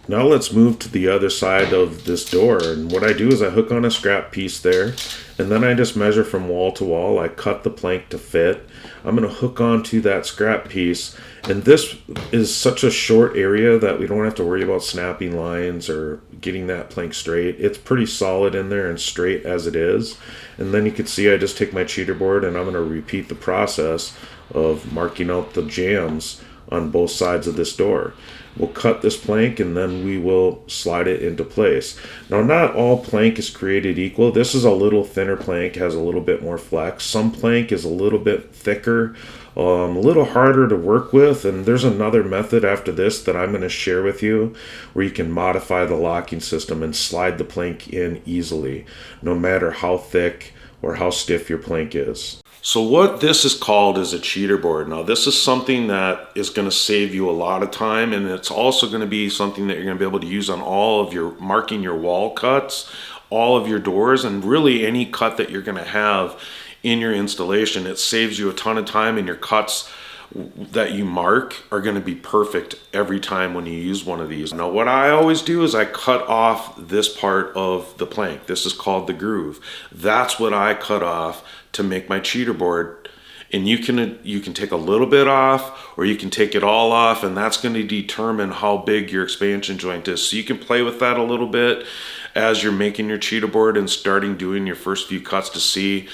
Now let's move to the other side of this door. And what I do is I hook on a scrap piece there, and then I just measure from wall to wall. I cut the plank to fit. I'm going to hook onto that scrap piece. And this is such a short area that we don't have to worry about snapping lines or getting that plank straight. It's pretty solid in there and straight as it is. And then you can see I just take my cheater board and I'm going to repeat the process of marking out the jambs on both sides of this door. We'll cut this plank and then we will slide it into place. Now, not all plank is created equal. This is a little thinner plank, has a little bit more flex. Some plank is a little bit thicker, a little harder to work with. And there's another method after this that I'm going to share with you where you can modify the locking system and slide the plank in easily, no matter how thick or how stiff your plank is. So what this is called is a cheater board. Now this is something that is going to save you a lot of time, and it's also going to be something that you're going to be able to use on all of your marking your wall cuts, all of your doors, and really any cut that you're going to have in your installation. It saves you a ton of time, and your cuts that you mark are going to be perfect every time when you use one of these. Now what I always do is I cut off this part of the plank. This is called the groove. That's what I cut off to make my cheater board. And you can take a little bit off or you can take it all off, and that's going to determine how big your expansion joint is. So you can play with that a little bit as you're making your cheater board and starting doing your first few cuts to see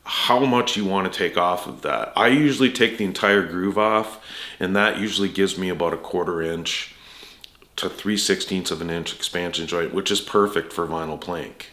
how much you want to take off of that. I usually take the entire groove off, and that usually gives me about 1/4 inch to 3/16 of an inch expansion joint, which is perfect for vinyl plank.